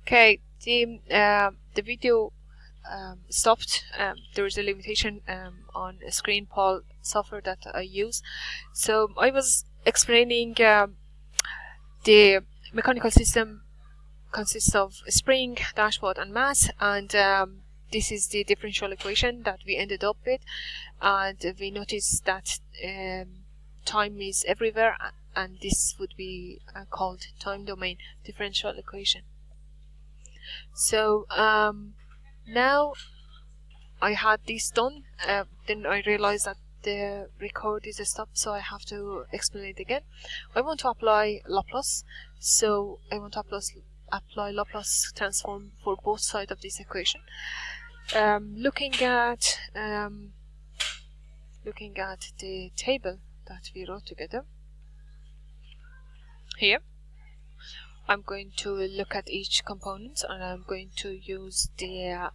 Okay, the video stopped. There is a limitation on a screen Paul software that I use. So I was explaining the mechanical system consists of a spring, dashpot, and mass, and this is the differential equation that we ended up with, and we noticed that time is everywhere, and this would be called time domain differential equation. So now I had this done, then I realized that the record is stopped, so I have to explain it again. I want to apply Laplace, so I want to apply Laplace transform for both sides of this equation. Looking at the table that we wrote together here, I'm going to look at each component, and I'm going to use the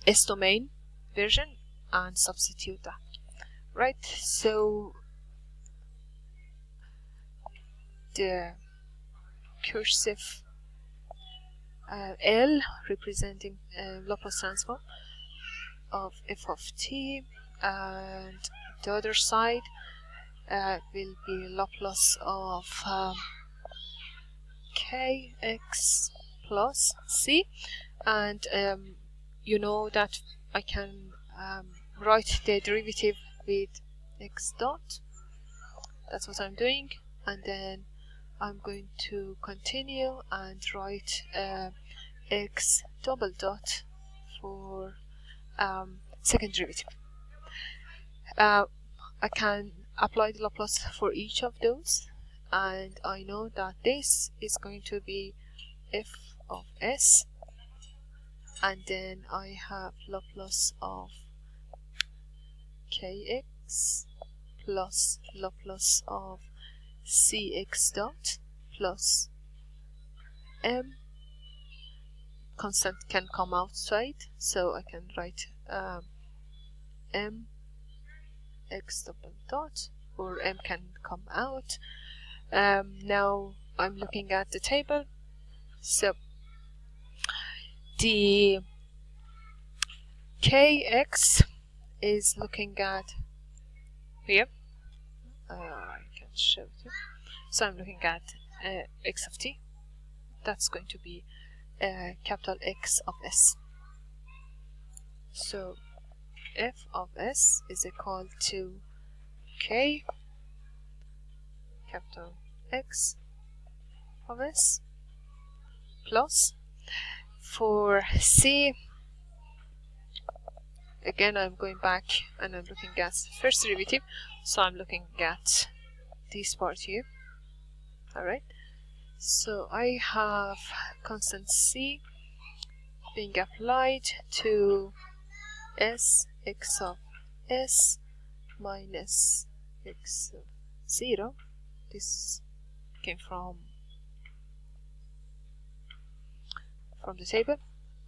S-domain version and substitute that. Right, so the cursive L representing Laplace transform of f of t, and the other side will be Laplace of kx plus c, and you know that I can write the derivative with x dot. That's what I'm doing, and then I'm going to continue and write x double dot for second derivative. I can apply the Laplace for each of those, and I know that this is going to be f of s, and then I have Laplace of kx plus Laplace of cx dot plus m. Constant can come outside, so I can write m x double dot, or m can come out. Now I'm looking at the table, so the kx is looking at here. I can show you. So I'm looking at x of t. That's going to be capital X of s. So f of s is equal to k capital X of s plus, for c, again I'm going back and I'm looking at first derivative, so I'm looking at this part here. Alright, so I have constant c being applied to s x of s minus x of 0. This came from the table.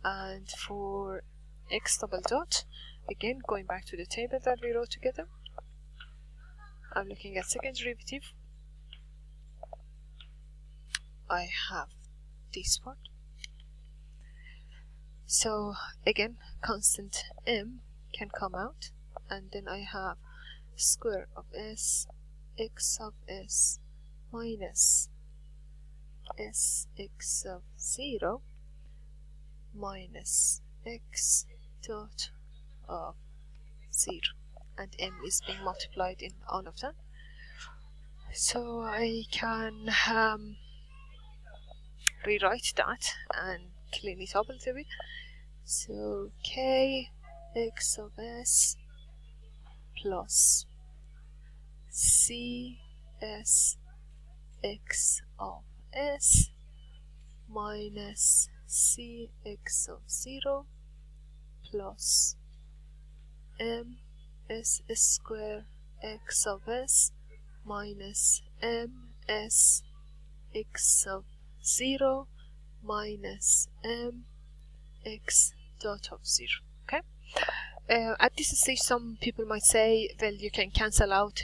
And for x double dot, again going back to the table that we wrote together, I'm looking at second derivative. I have this part. So again, constant m can come out, and then I have square of s x of s minus s x of 0 minus x dot of 0, and m is being multiplied in all of them. So I can rewrite that and clean it up a little bit. So k x of s plus c s x of s minus c x of 0 plus m s square x of s minus m s x of 0 minus m x dot of 0. Okay. At this stage, some people might say, well, you can cancel out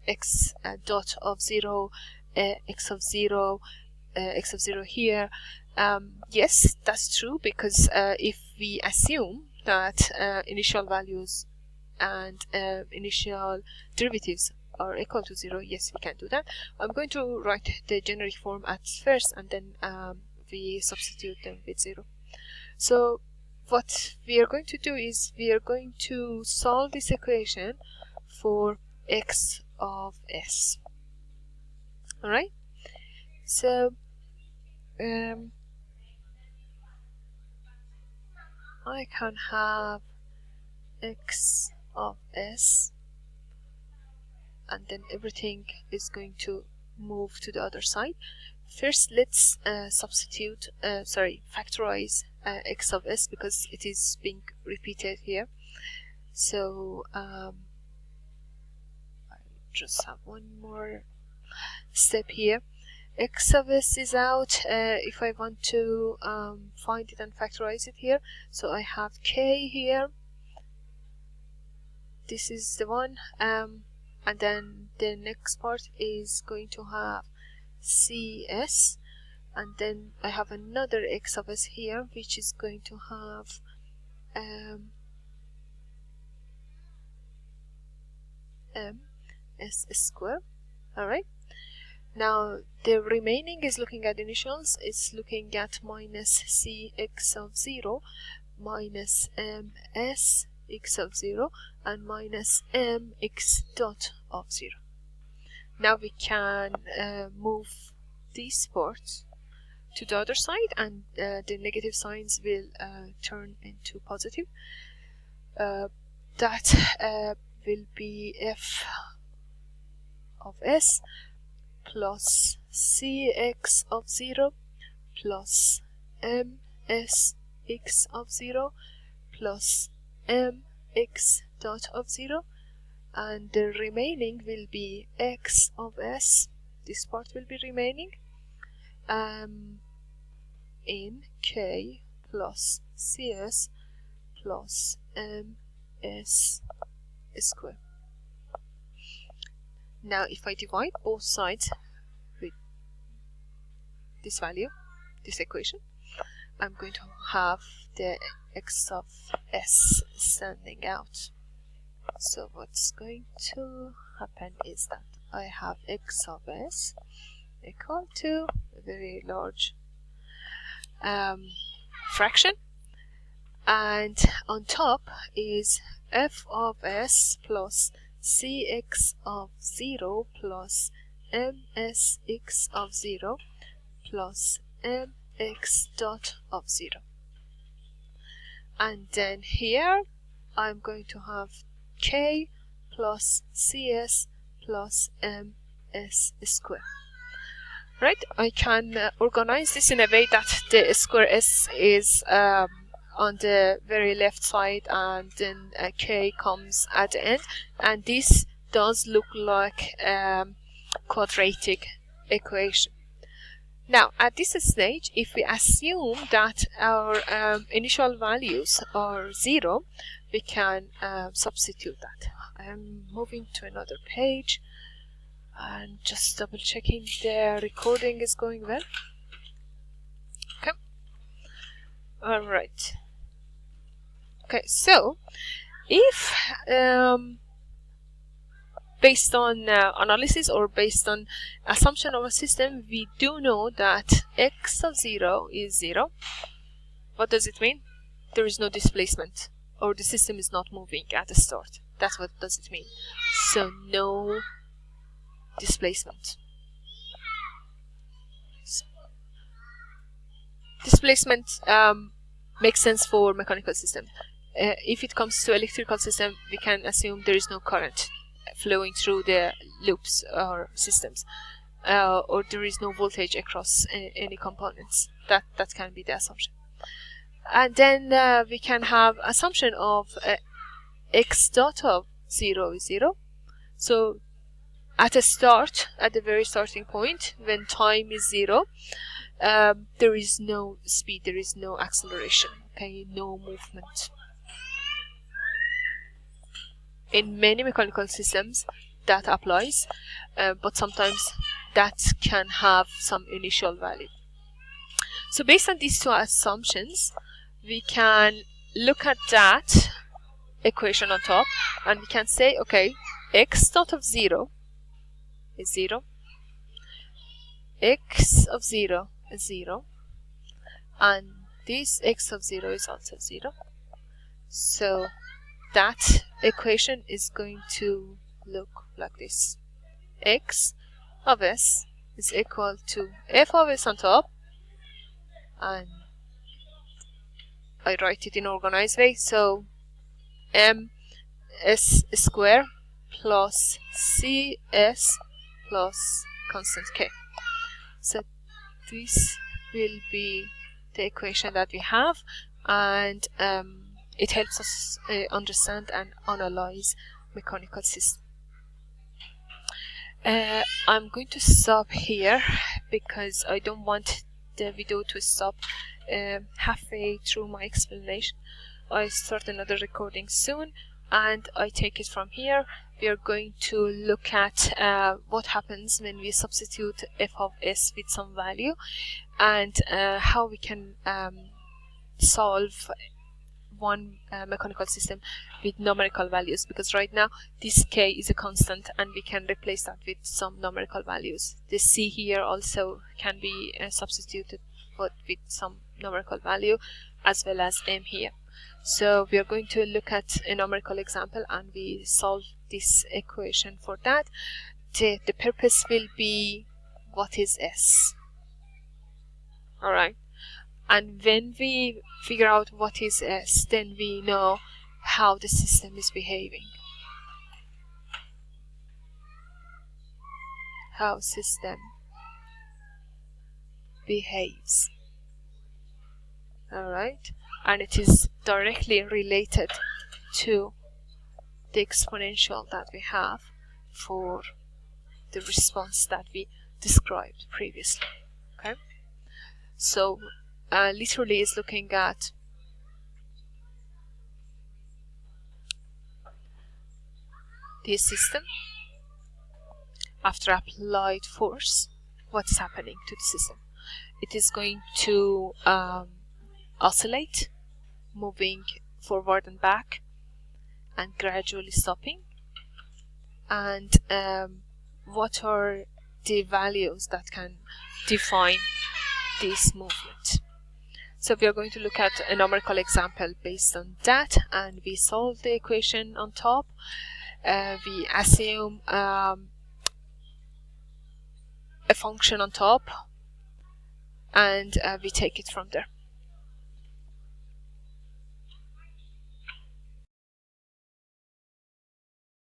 x dot of 0, x of 0, x of 0 here. Yes, that's true, because if we assume that initial values and initial derivatives are equal to 0, yes, we can do that. I'm going to write the generic form at first, and then we substitute them with 0. So what we are going to do is we are going to solve this equation for x of s. Alright, so I can have x of s, and then everything is going to move to the other side. First, let's factorize x of s, because it is being repeated here. So I just have one more step here. X of s is out. If I want to find it and factorize it here, so I have k here. This is the one, and then the next part is going to have cs, and then I have another x of s here, which is going to have s square. Alright, now the remaining is looking at initials. It's looking at minus cx of 0 minus s x of 0 and minus mx dot of 0. Now we can move these parts to the other side, and the negative signs will turn into positive. That will be f of s plus cx of 0 plus ms x of 0 plus mx dot of 0, and the remaining will be x of s. This part will be remaining in k plus cs plus ms square. Now if I divide both sides with this value, this equation, I'm going to have the x of s standing out. So what's going to happen is that I have x of s equal to a very large fraction, and on top is f of s plus cx of 0 plus msx of 0 plus mx dot of 0. And then here I'm going to have k plus cs plus ms square. Right, I can organize this in a way that the square s is on the very left side, and then k comes at the end, and this does look like quadratic equation. Now at this stage, if we assume that our initial values are 0, we can substitute that. I'm moving to another page and just double checking the recording is going well. Okay, alright. Okay, so if based on analysis or based on assumption of a system, we do know that x of 0 is 0. What does it mean? There is no displacement, or the system is not moving at the start. That's what does it mean. So no displacement. Displacement makes sense for mechanical system. If it comes to electrical system, we can assume there is no current flowing through the loops or systems, or there is no voltage across any components. That can be the assumption. And then we can have assumption of x dot of 0 is 0. So at the very starting point, when time is 0, there is no speed, there is no acceleration, okay, no movement. In many mechanical systems that applies, but sometimes that can have some initial value. So based on these two assumptions, we can look at that equation on top, and we can say, okay, x dot of 0 is 0, x of 0 is 0, and this x of 0 is also 0. So that equation is going to look like this. X of s is equal to f of s on top, and I write it in organized way, so m s square plus cs plus constant k. So this will be the equation that we have, and it helps us understand and analyze mechanical systems. I'm going to stop here because I don't want the video to stop halfway through my explanation. I start another recording soon, and I take it from here. We are going to look at what happens when we substitute f of s with some value, and how we can solve one mechanical system with numerical values, because right now this k is a constant and we can replace that with some numerical values. The c here also can be substituted but with some numerical value, as well as m here. So we are going to look at a numerical example and we solve this equation for that. The purpose will be what is s. Alright, and when we figure out what is s, then we know how the system is behaving. How system behaves. Alright, and it is directly related to the exponential that we have for the response that we described previously. Okay, so literally is looking at this system. After applied force, what's happening to the system? It is going to oscillate, moving forward and back and gradually stopping. And what are the values that can define this movement? So we are going to look at a numerical example based on that, and we solve the equation on top. We assume a function on top, and we take it from there.